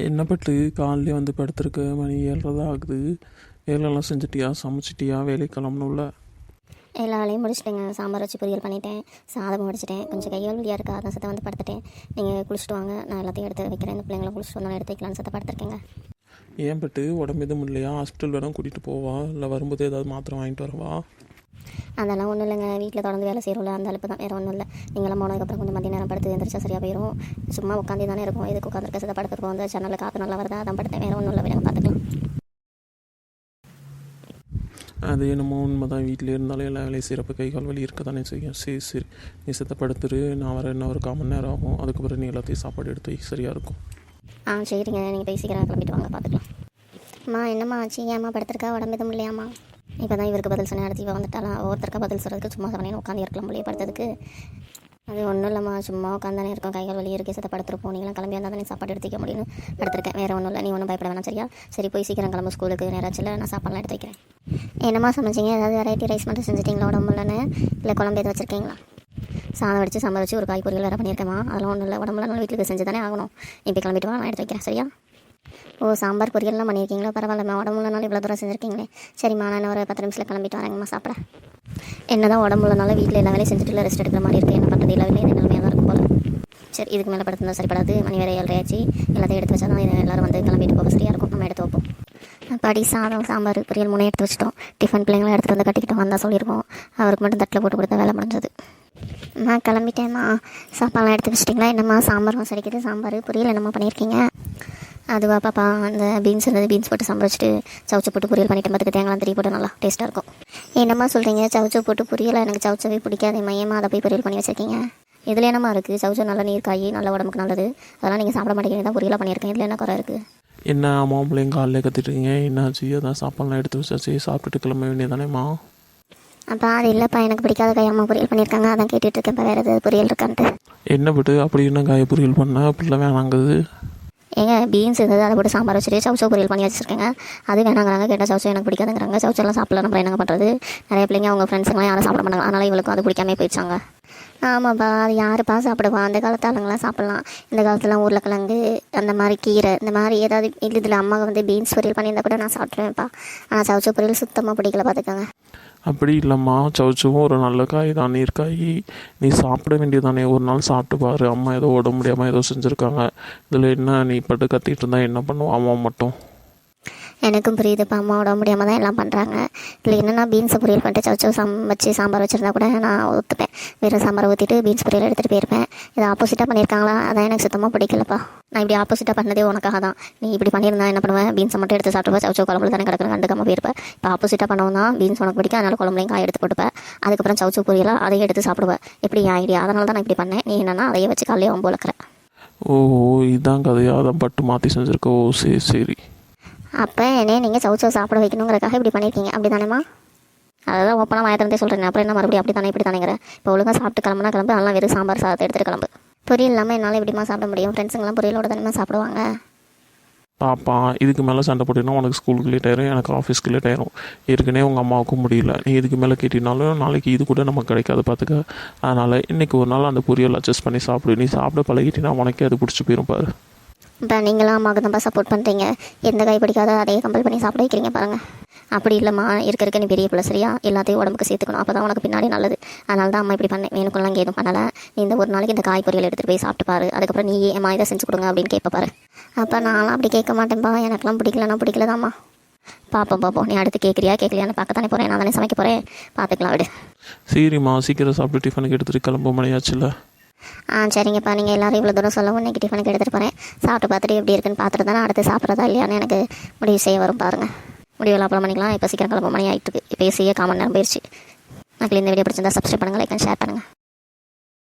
என்ன பட்டு காலையிலே வந்து படுத்துருக்க மணி 7:30 தான் ஆகுது. வேலையெல்லாம் செஞ்சுட்டியா, சமைச்சிட்டியா, வேலைக்கு கிளம்பணும்ல? எல்லா வேலையும் முடிச்சிட்டேங்க. சாம்பார் வச்சு பொரியல் பண்ணிட்டேன், சாதம் முடிச்சிட்டேன். கொஞ்சம் கையால் வலியாக இருக்கா, அதான் சத்த வந்து படுத்துட்டேன். நீங்கள் குளிச்சுட்டு வாங்க, நான் எல்லாத்தையும் எடுத்து வைக்கிறேன். இந்த பிள்ளைங்களும் குளிச்சுட்டு வந்தாலும் எடுத்து வைக்கலான்னு சத்த படுத்துருக்கேங்க. ஏன் பட்டு உடம்பு எதுவும் இல்லையா? ஹாஸ்பிட்டல் வேணால் கூட்டிகிட்டு போவா, இல்லை வரும்போது ஏதாவது மாத்திரை வாங்கிட்டு வரவா? அதெல்லாம் ஒன்றும் இல்லைங்க, வீட்டில் தொடர்ந்து வேலை செய்கிறோம்ல, அந்த அலுப்பு தான், வேறு ஒன்றும் இல்லை. நீங்களாம் போனதுக்கப்புறம் கொஞ்சம் மதிய நேரம் படுத்து எழுந்திரிச்சா சரியாக போயிடும். சும்மா உட்காந்து தானே இருக்கும், எதுக்கு உட்காந்துருக்க சத்த படுத்துருக்கோம். அந்த சேனலில் காற்று நல்லா வருதா, அதான் படுத்தேன். வேறு ஒன்றும் இல்லை, விடுங்க பார்த்துக்கலாம். அது என்னமோ உண்மை தான், வீட்டிலே இருந்தாலும் எல்லா வேலையும் செய்கிறப்ப கை கால் வலி இருக்க தானே செய்யும். சரி சரி, நீ செத்த படுத்துரு, நான் வர என்ன ஒரு 1/4 மணி நேரம் ஆகும். அதுக்கப்புறம் நீ எல்லாத்தையும் சாப்பாடு எடுத்து வை, சரியாக இருக்கும். சரிங்க, நீங்கள் போய் சீக்கிரம் கிளம்பிட்டு வாங்க, பார்த்துக்கலாம். அம்மா என்னம்மா ஆச்சு? ஏம்மா படுத்துருக்கா? உடம்பு எதுவும் இல்லையாம்மா? இப்போ தான் இவருக்கு பதில் சொன்னேன், அடுத்து இவ வந்துட்டாலாம். ஒவ்வொருத்தருக்கா பதில் சொல்கிறதுக்கு சும்மா சமனே உட்காந்து இருக்கலாம் போலியே படுத்ததுக்கு. அது ஒன்றும் இல்லைம்மா, சும்மா உட்காந்தானே இருக்கும், கைகள் வலி இருக்கே, சத்த படுத்துருப்போம். நீங்களாம் கிளம்பி வந்தால் தானே சாப்பாடு எடுத்துக்க முடியும்னு படுத்துருக்கேன். வேறு ஒன்றும் இல்லை, நீ ஒன்றும் பயப்பட வேணாம், சரியா? சரி, போய் சீக்கிரம் கிளம்பு, ஸ்கூலுக்கு நேராச்சில் நான் சாப்பாடுலாம் எடுத்து வைக்கிறேன். என்னம்மா சமைச்சிங்க? ஏதாவது வெரைட்டி ரைஸ் மட்டும் செஞ்சுட்டிங்களா உடம்பு இல்லைன்னு? இல்லை குழம்பு எது வச்சுருக்கீங்களா? சாதம் வச்சு சாம்பார் வச்சு ஒரு காய் பொரியல் வேறு பண்ணியிருக்கேம்மா. அதெல்லாம் ஒன்றும் இல்லை, உடம்புல நல்லா வீட்டுக்கு செஞ்சு தானே ஆகணும். இப்போ கிளம்பிட்டு வா, நான் எடுத்து வைக்கிறேன், சரியா? ஓ, சாம்பார் பொரியல்லாம் பண்ணியிருக்கீங்களா? பரவாயில்லம்மா, உடம்புலனாலும் இவ்வளோ தூரம் செஞ்சுருக்கீங்களே. சரிம்மா, நான் ஒரு 10 நிமிஷத்தில் கிளம்பிட்டு வரேங்கம்மா சாப்பிட. என்ன தான் உடம்புலனால வீட்டில் எல்லா வேலையும் செஞ்சுட்டு ரெஸ்ட் எடுக்கிற மாதிரி இருக்குது. என்ன பண்ணுறது, எல்லா வேலையும் நிலைமையாக தான் இருக்கும் போல். சரி, இதுக்கு மேலே படுத்திருந்தா சரிப்படாது. மணி வேறு 7:30 ஆச்சு. எல்லாத்தையும் எடுத்து வச்சா தான் எல்லோரும் வந்து கிளம்பிட்டு போக சரியாக இருக்கும். நம்ம எடுத்து வைப்போம். படி, சாதம் சாம்பார் பொரியல் 3 எடுத்து வச்சிட்டோம். டிஃபன் பிள்ளைங்களாம் எடுத்துகிட்டு வந்து கட்டிக்கிட்டோம், வந்தால் சொல்லியிருக்கோம். அவருக்கு மட்டும் தட்டில் போட்டு கொடுத்தா வேலை முடிஞ்சது. நான் கிளம்பிட்டேம்மா. சாப்பாடுலாம் எடுத்து வச்சிட்டிங்களா? என்னம்மா சாம்பார் சரிக்குது, சாம்பார் பொரியல் என்னம்மா பண்ணியிருக்கீங்க? அதுவா பாப்பா, அந்த பீன்ஸ் இருந்தது, பீன்ஸ் போட்டு சாம்பார் வச்சுட்டு சவுச்சை போட்டு பொரியல் பண்ணிட்டு பார்த்துக்கு தேங்காய் திரி போட்டு நல்லா டேஸ்ட்டாக இருக்கும். என்னம்மா சொல்கிறீங்க? சவுச்சை போட்டு பொரியலை எனக்கு சவுச்சவே பிடிக்காது. மையமாக அதை போய் பொரியல் பண்ணி வச்சுருக்கீங்க. இதில் என்னம்மா இருக்குது? சவுச்சை நல்ல நீர் காய், நல்ல உடம்புக்கு நல்லது. அதெல்லாம் நீங்கள் சாப்பிட மாட்டேங்கிறீங்க, தான் பொரியலாக பண்ணியிருக்கேன். இதில் என்ன குறை இருக்குது? என்ன அம்மா பிள்ளைங்க காலையில் கற்றுட்டுருங்க, என்னாச்சு? அதான் சாப்பாடுலாம் எடுத்து வச்சாச்சு, சாப்பிட்டுட்டு கிளம்ப வேண்டியதானேம்மா? அப்போ அது இல்லைப்பா, எனக்கு பிடிக்காத காய் அம்மா பொரியல் பண்ணியிருக்காங்க, அதான் கேட்டுட்டு இருக்கேன். இப்போ வேறு எதாவது பொரியல் இருக்கான்ட்டு. என்ன விட்டு அப்படி என்ன காய் பொரியல் பண்ண அப்படிலாம் வேணாங்குது? ஏங்க, பீன்ஸ் இருந்தது, அதை போட்டு சாம்பார் வச்சுட்டு சவுச்சோ பொரியல் பண்ணி வச்சுருக்கேங்க. அது வேணாங்கிறாங்க. கேட்டால் சவுச்சோ எனக்கு பிடிக்காதுங்கிறாங்க. சவுச்செல்லாம் சாப்பிடல, நம்ம என்னங்க பண்ணுறது? நிறைய பிள்ளைங்க அவங்க ஃப்ரெண்ட்ஸுங்களாம் யாரும் சாப்பிட மாட்டாங்க, அதனால் இவளுக்கும் அது பிடிக்காமே போயிடுச்சாங்க. ஆமாப்பா, அது யாருப்பா சாப்பிடுவா? அந்த காலத்து ஆளுங்களாம் சாப்பிட்லாம். இந்த காலத்துலாம் உருளைக்கிழங்கு, அந்த மாதிரி கீரை, இந்த மாதிரி ஏதாவது இதில் அம்மா வந்து பீன்ஸ் பொரியல் பண்ணியிருந்தா கூட நான் சாப்பிட்ருவேன்ப்பா. ஆனால் சவுச்சோ பொரியல் சுத்தமாக பிடிக்கல, பார்த்துக்கோங்க. அப்படி இல்லைம்மா, சவுச்சவும் ஒரு நல்ல காய் தான், நீர்க்காய். நீ சாப்பிட வேண்டியதானே, ஒரு நாள் சாப்பிட்டு பாரு. அம்மா ஏதோ உடம்பு முடியாமல் ஏதோ செஞ்சுருக்காங்க. இதில் என்ன நீ பட்டு கத்திட்டு இருந்தா என்ன பண்ணுவான் அம்மா மட்டும்? எனக்கும் புரியுதுப்பா, அம்மா உடம்பு முடியாமல் தான் எல்லாம் பண்ணுறாங்க. இல்லை என்னென்னா பீன்ஸை பொரியல் பண்ணிட்டு சவுச்சோ வச்சு சாம்பார் வச்சுருந்தா கூட நான் ஊற்றுப்பேன். வேறு சாம்பார் ஊற்றிட்டு பீன்ஸ் பொரியல் எடுத்துகிட்டு போயிருப்பேன். இதை ஆப்போசிட்டாக பண்ணியிருக்காங்களா, அதான் எனக்கு சுத்தமாக பிடிக்கலப்பா. நான் இப்படி ஆப்போசிட்டாக பண்ணதே உனக்காக தான். நீ இப்படி பண்ணியிருந்தா என்ன பண்ணுவேன்? பீன்ஸை மட்டும் எடுத்து சாப்பிட்டுப்பேன், சவுச்சோ குழம்புல தானே கிடக்குற, கண்டுக்காமல் போயிருப்பேன். இப்போ ஆப்போசிட்டாக பண்ணவும் தான் பீன்ஸ் உனக்கு பிடிக்கும், அதனால் குழம்புலையும் காய் எடுத்து போட்டுப்பேன். அதுக்கப்புறம் சவுச்சோ பொரியலாக அதையும் எடுத்து சாப்பிடுவேன். எப்படி என் ஐடியா, அதனால தான் நான் இப்படி பண்ணேன். நீ என்னென்னா அதையே வச்சு காலையே வம்பு வளர்க்குறேன். ஓ, இதான் கதையா? அதான் பட்டு மாற்றி செஞ்சுருக்க. ஓ சரி சரி. அப்போ என்னே நீங்கள் சவுச்சோ சாப்பிட வைக்கணுங்கிறக்காக இப்படி பண்ணியிருக்கீங்க, அப்படி தானேம்மா? அதான் ஓப்பனாக வாயத்திலே சொல்கிறேன். அப்புறம் என்ன மறுபடியும் அப்படி தானே இப்படி தானேங்கிறேன். இப்போ ஒழுங்காக சாப்பிட்டு கிளம்புனா கிளம்பு, அதெல்லாம் வெறும் சாம்பார் சாதத்தை எடுத்துகிட்டு கிளம்பு. பொரியல் இல்லாமல் என்னால் எப்படிமா சாப்பிட முடியும்? ஃப்ரெண்ட்ஸுங்கெல்லாம் பொரியலோட தானே சாப்பிடுவாங்க. பாப்பா, இதுக்கு மேலே சண்டை போட்டினா உனக்கு ஸ்கூலுக்கு லேட் ஆயிரும், எனக்கு ஆஃபீஸ்க்கு லேட் ஆயிரும். ஏற்கனவே உங்கள் அம்மாவுக்கும் முடியல. நீ இதுக்கு மேலே கேட்டினாலும் நாளைக்கு இது கூட நமக்கு கிடைக்காது, பார்த்துக்க. அதனால் இன்றைக்கி ஒரு நாள் அந்த பொரியல் அட்ஜஸ்ட் பண்ணி சாப்பிடு. நீ சாப்பிட பழகிட்டினா உனக்கே அது பிடிச்சி போயிரும் பாரு. இப்போ நீங்களாம் அம்மாவுக்கு தான்ப்பா சப்போர்ட் பண்ணுறீங்க. எந்த காய் பிடிக்காதோ அதையே கம்பல் பண்ணி சாப்பிட வைக்கிறீங்க பாருங்கள். அப்படி இல்லைம்மா, இருக்க நீ பெரிய பிள்ளை, சரியா? எல்லாத்தையும் உடம்புக்கு சேர்த்துக்கணும், அப்போ தான் உனக்கு பின்னாடி நல்லது. அதனால தான் அம்மா இப்படி பண்ணேன். வேணுக்குலாம் இங்கே எதுவும் பண்ணலை. நீ இந்த ஒரு நாளைக்கு இந்த காய் பொரியல் எடுத்துகிட்டு போய் சாப்பிட்டு பாரு. அதுக்கப்புறம் நீ ஏம்மா இதை செஞ்சு கொடுங்க அப்படின்னு கேட்ப பாரு. அப்போ நான்லாம் அப்படி கேட்க மாட்டேன்ப்பா, எனக்குலாம் பிடிக்கலன்னா பிடிக்கலதாம்மா. பார்ப்போம், நீ அடுத்து கேட்கலையான்னு பார்க்க தானே போகிறேன், நான் தானே சமைக்க போகிறேன், பார்த்துக்கலாம் விடு. சரிம்மா, சீக்கிரம் சாப்பிட்டு டிஃபனுக்கு எடுத்துகிட்டு கிளம்ப மணியாச்சுல்ல? சரிங்கப்பா, நீங்கள் எல்லோரும் இவ்வளோ தூரம் சொல்லவும் இன்றைக்கி டிஃபனுக்கு எடுத்துகிட்டு போகிறேன். சாப்பிட்டு பார்த்துட்டு எப்படி இருக்குன்னு பார்த்துட்டு தானே அடுத்து சாப்பிட்றதா இல்லையான்னு எனக்கு முடிவு செய்ய வரும் பாருங்கள். முடிவெல்லாம் அப்புறம் பண்ணிக்கலாம். இப்போ சீக்கிரம் கிளம்ப மணி ஆகிட்டு இருக்கு. இப்போ 1/4 மணி நேரம் போயிடுச்சு. எனக்கு இந்த வீடியோ பிடிச்சிருந்தா சப்ஸ்கிரைப் பண்ணுங்கள், லைக் அண்ட் ஷேர் பண்ணுங்கள்.